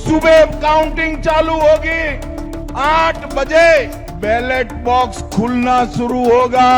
सुबह काउंटिंग चालू होगी, 8 बजे बैलेट बॉक्स खुलना शुरू होगा,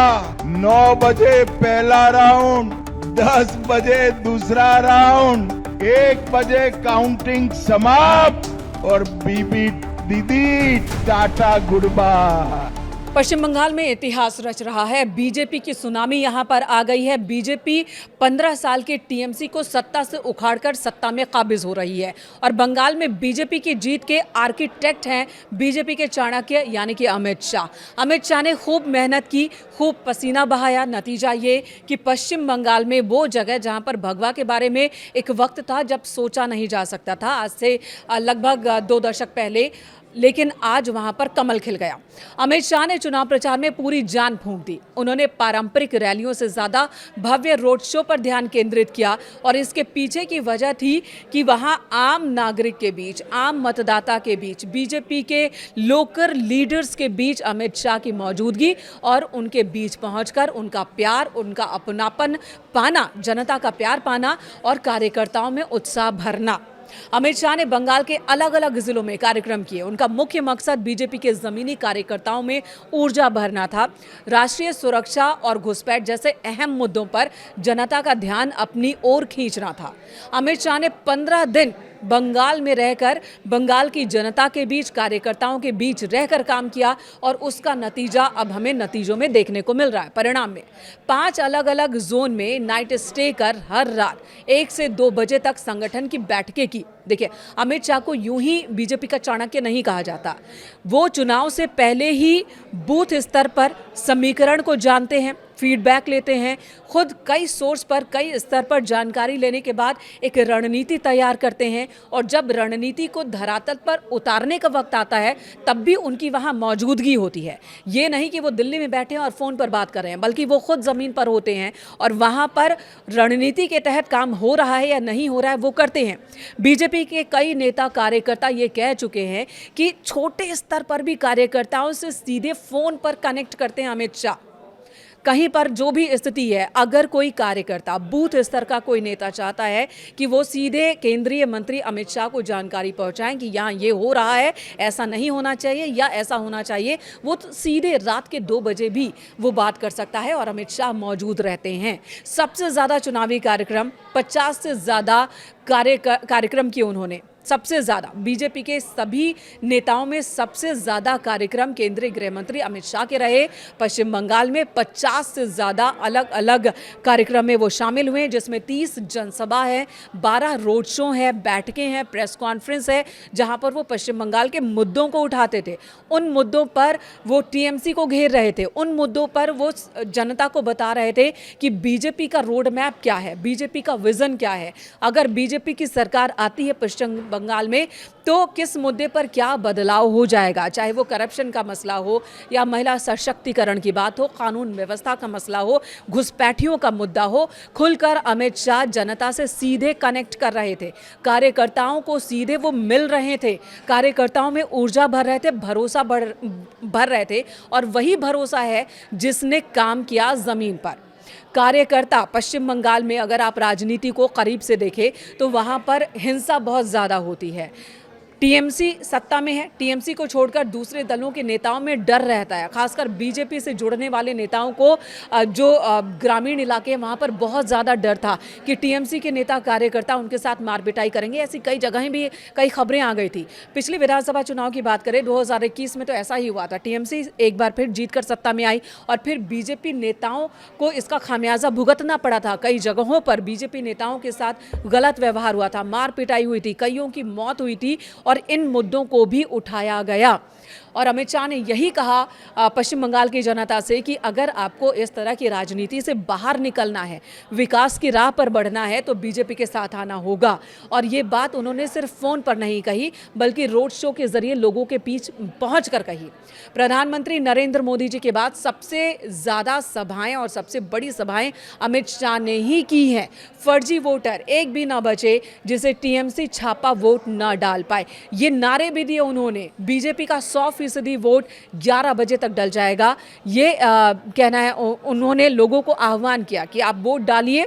9 बजे पहला राउंड, 10 बजे दूसरा राउंड, 1 बजे काउंटिंग समाप्त और बीबी दीदी टाटा गुड बाय। पश्चिम बंगाल में इतिहास रच रहा है। बीजेपी की सुनामी यहां पर आ गई है। बीजेपी 15 साल के टीएमसी को सत्ता से उखाड़कर सत्ता में काबिज हो रही है और बंगाल में बीजेपी की जीत के आर्किटेक्ट हैं बीजेपी के चाणक्य यानी कि अमित शाह। अमित शाह ने खूब मेहनत की, खूब पसीना बहाया। नतीजा ये कि पश्चिम बंगाल में वो जगह जहां पर भगवा के बारे में एक वक्त था जब सोचा नहीं जा सकता था, आज से लगभग 2 दशक पहले, लेकिन आज वहां पर कमल खिल गया। अमित शाह ने चुनाव प्रचार में पूरी जान फूंक दी। उन्होंने पारंपरिक रैलियों से ज्यादा भव्य रोड शो पर ध्यान केंद्रित किया और इसके पीछे की वजह थी कि वहां आम नागरिक के बीच, आम मतदाता के बीच, बीजेपी के लोकल लीडर्स के बीच अमित शाह की मौजूदगी और उनके बीच पहुंचकर उनका प्यार, उनका अपनापन पाना, जनता का प्यार पाना और कार्यकर्ताओं में उत्साह भरना। अमित शाह ने बंगाल के अलग अलग जिलों में कार्यक्रम किए। उनका मुख्य मकसद बीजेपी के जमीनी कार्यकर्ताओं में ऊर्जा भरना था। राष्ट्रीय सुरक्षा और घुसपैठ जैसे अहम मुद्दों पर जनता का ध्यान अपनी ओर खींचना था। अमित शाह ने 15 दिन बंगाल में रहकर बंगाल की जनता के बीच, कार्यकर्ताओं के बीच रहकर काम किया और उसका नतीजा अब हमें नतीजों में देखने को मिल रहा है। परिणाम में 5 अलग अलग जोन में नाइट स्टे कर हर रात 1 से 2 बजे तक संगठन की बैठकें की। देखिए, अमित शाह को यूं ही बीजेपी का चाणक्य नहीं कहा जाता। वो चुनाव से पहले ही बूथ स्तर पर समीकरण को जानते हैं, फीडबैक लेते हैं, खुद कई सोर्स पर, कई स्तर पर जानकारी लेने के बाद एक रणनीति तैयार करते हैं और जब रणनीति को धरातल पर उतारने का वक्त आता है तब भी उनकी वहाँ मौजूदगी होती है। ये नहीं कि वो दिल्ली में बैठे हैं और फ़ोन पर बात कर रहे हैं, बल्कि वो खुद ज़मीन पर होते हैं और वहाँ पर रणनीति के तहत काम हो रहा है या नहीं हो रहा है वो करते हैं। बीजेपी के कई नेता कार्यकर्ता ये कह चुके हैं कि छोटे स्तर पर भी कार्यकर्ताओं से सीधे फ़ोन पर कनेक्ट करते हैं अमित शाह। कहीं पर जो भी स्थिति है, अगर कोई कार्यकर्ता, बूथ स्तर का कोई नेता चाहता है कि वो सीधे केंद्रीय मंत्री अमित शाह को जानकारी पहुंचाएं कि यहाँ ये हो रहा है, ऐसा नहीं होना चाहिए या ऐसा होना चाहिए, वो तो सीधे रात के 2 बजे भी वो बात कर सकता है और अमित शाह मौजूद रहते हैं। सबसे ज़्यादा चुनावी कार्यक्रम, 50 से ज़्यादा कार्यक्रम किए उन्होंने। सबसे ज़्यादा बीजेपी के सभी नेताओं में सबसे ज़्यादा कार्यक्रम केंद्रीय गृह मंत्री अमित शाह के रहे। पश्चिम बंगाल में 50 से ज़्यादा अलग अलग कार्यक्रम में वो शामिल हुए, जिसमें 30 जनसभा है, 12 रोड शो है, बैठकें हैं, प्रेस कॉन्फ्रेंस है, जहां पर वो पश्चिम बंगाल के मुद्दों को उठाते थे। उन मुद्दों पर वो टीएमसी को घेर रहे थे, उन मुद्दों पर वो जनता को बता रहे थे कि बीजेपी का रोड मैप क्या है, बीजेपी का विजन क्या है, अगर बीजेपी की सरकार आती है पश्चिम बंगाल में तो किस मुद्दे पर क्या बदलाव हो जाएगा, चाहे वो करप्शन का मसला हो या महिला सशक्तिकरण की बात हो, कानून व्यवस्था का मसला हो, घुसपैठियों का मुद्दा हो। खुलकर अमित शाह जनता से सीधे कनेक्ट कर रहे थे, कार्यकर्ताओं को सीधे वो मिल रहे थे, कार्यकर्ताओं में ऊर्जा भर रहे थे, भरोसा भर रहे थे और वही भरोसा है जिसने काम किया जमीन पर। कार्यकर्ता पश्चिम बंगाल में अगर आप राजनीति को करीब से देखें तो वहाँ पर हिंसा बहुत ज़्यादा होती है। टीएमसी सत्ता में है, टीएमसी को छोड़कर दूसरे दलों के नेताओं में डर रहता है, खासकर बीजेपी से जुड़ने वाले नेताओं को जो ग्रामीण इलाके हैं वहाँ पर बहुत ज़्यादा डर था कि टीएमसी के नेता कार्यकर्ता उनके साथ मारपिटाई करेंगे। ऐसी कई जगहें भी, कई खबरें आ गई थी। पिछले विधानसभा चुनाव की बात करें 2021 में तो ऐसा ही हुआ था। टीएमसी एक बार फिर जीत कर सत्ता में आई और फिर बीजेपी नेताओं को इसका खामियाजा भुगतना पड़ा था। कई जगहों पर बीजेपी नेताओं के साथ गलत व्यवहार हुआ था, मार पिटाई हुई थी, कईयों की मौत हुई थी और इन मुद्दों को भी उठाया गया। और अमित शाह ने यही कहा पश्चिम बंगाल की जनता से कि अगर आपको इस तरह की राजनीति से बाहर निकलना है, विकास की राह पर बढ़ना है तो बीजेपी के साथ आना होगा। और ये बात उन्होंने सिर्फ फ़ोन पर नहीं कही बल्कि रोड शो के जरिए लोगों के बीच पहुँच कर कही। प्रधानमंत्री नरेंद्र मोदी जी के बाद सबसे ज़्यादा सभाएं और सबसे बड़ी सभाएं अमित शाह ने ही की हैं। फर्जी वोटर एक भी ना बचे जिसे टीएमसी छापा वोट ना डाल पाए, ये नारे भी दिए उन्होंने। बीजेपी का 100% वोट 11 बजे तक डल जाएगा, ये कहना है। उन्होंने लोगों को आह्वान किया कि आप वोट डालिए,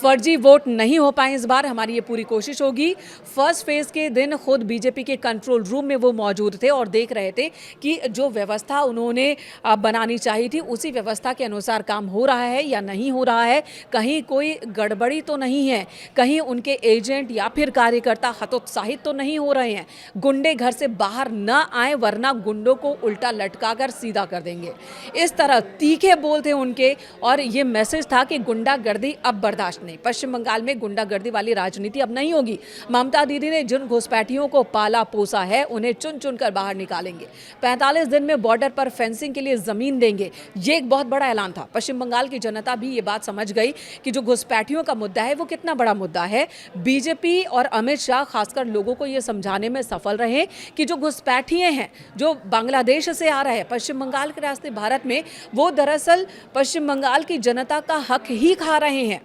फर्जी वोट नहीं हो पाए इस बार, हमारी ये पूरी कोशिश होगी। फर्स्ट फेज के दिन खुद बीजेपी के कंट्रोल रूम में वो मौजूद थे और देख रहे थे कि जो व्यवस्था उन्होंने बनानी चाहिए थी उसी व्यवस्था के अनुसार काम हो रहा है या नहीं हो रहा है, कहीं कोई गड़बड़ी तो नहीं है, कहीं उनके एजेंट या फिर कार्यकर्ता हतोत्साहित तो नहीं हो रहे हैं, गुंडे घर से बाहर न आए वरना गुंडों को उल्टा लटकाकर सीधा कर देंगे। इस तरह तीखे बोल थे उनके और ये मैसेज था कि गुंडागर्दी अब बर्दाश्त नहीं, पश्चिम बंगाल में गुंडागर्दी वाली राजनीति अब नहीं होगी। ममता दीदी ने जिन घुसपैठियों को पाला पोसा है उन्हें चुन चुन कर बाहर निकालेंगे, 45 दिन में बॉर्डर पर फेंसिंग के लिए जमीन देंगे। ये एक बहुत बड़ा ऐलान था। पश्चिम बंगाल की जनता भी ये बात समझ गई कि जो घुसपैठियों का मुद्दा है वो कितना बड़ा मुद्दा है। बीजेपी और अमित शाह खासकर लोगों को ये समझाने में सफल रहे कि जो घुसपैठिए हैं, जो बांग्लादेश से आ रहे हैं पश्चिम बंगाल के रास्ते भारत में, वो दरअसल पश्चिम बंगाल की जनता का हक ही खा रहे हैं,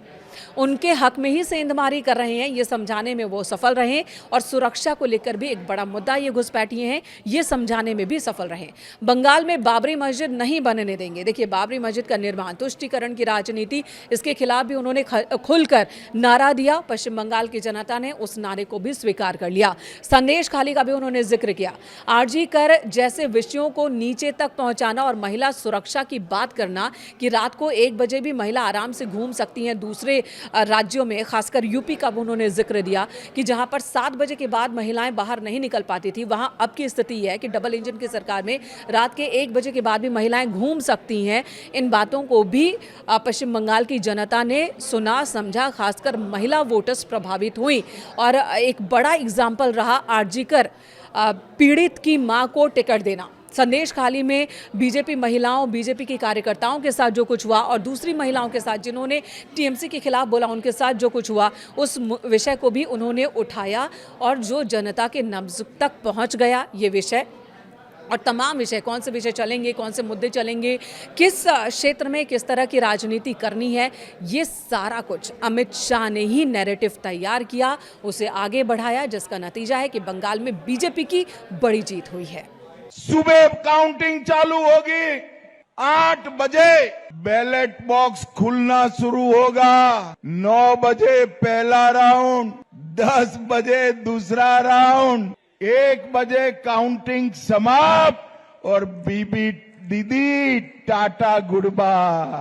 उनके हक में ही सेंधमारी कर रहे हैं। ये समझाने में वो सफल रहे और सुरक्षा को लेकर भी एक बड़ा मुद्दा ये घुसपैठिए हैं, ये समझाने में भी सफल रहे। बंगाल में बाबरी मस्जिद नहीं बनने देंगे। देखिए, बाबरी मस्जिद का निर्माण, तुष्टीकरण की राजनीति, इसके खिलाफ भी उन्होंने खुलकर नारा दिया। पश्चिम बंगाल की जनता ने उस नारे को भी स्वीकार कर लिया। संदेश खाली का भी उन्होंने जिक्र किया। आरजी कर जैसे विषयों को नीचे तक पहुंचाना और महिला सुरक्षा की बात करना कि रात को 1 बजे भी महिला आराम से घूम सकती हैं दूसरे राज्यों में, खासकर यूपी का उन्होंने जिक्र दिया कि जहां पर 7 बजे के बाद महिलाएं बाहर नहीं निकल पाती थी, वहां अब की स्थिति यह है कि डबल इंजन की सरकार में रात के 1 बजे के बाद भी महिलाएं घूम सकती हैं। इन बातों को भी पश्चिम बंगाल की जनता ने सुना, समझा, खासकर महिला वोटर्स प्रभावित हुई। और एक बड़ा एग्जाम्पल रहा आरजी कर पीड़ित की मां को टिकट देना। संदेश खाली में बीजेपी महिलाओं, बीजेपी की कार्यकर्ताओं के साथ जो कुछ हुआ और दूसरी महिलाओं के साथ जिन्होंने टीएमसी के खिलाफ बोला उनके साथ जो कुछ हुआ, उस विषय को भी उन्होंने उठाया और जो जनता के नब्ज तक पहुंच गया ये विषय और तमाम विषय, कौन से विषय चलेंगे, कौन से मुद्दे चलेंगे, किस क्षेत्र में किस तरह की राजनीति करनी है, ये सारा कुछ अमित शाह ने ही नैरेटिव तैयार किया, उसे आगे बढ़ाया, जिसका नतीजा है कि बंगाल में बीजेपी की बड़ी जीत हुई है। सुबह काउंटिंग चालू होगी, 8 बजे बैलेट बॉक्स खुलना शुरू होगा, 9 बजे पहला राउंड, 10 बजे दूसरा राउंड, 1 बजे काउंटिंग समाप्त और बीबी दीदी टाटा गुड बाय।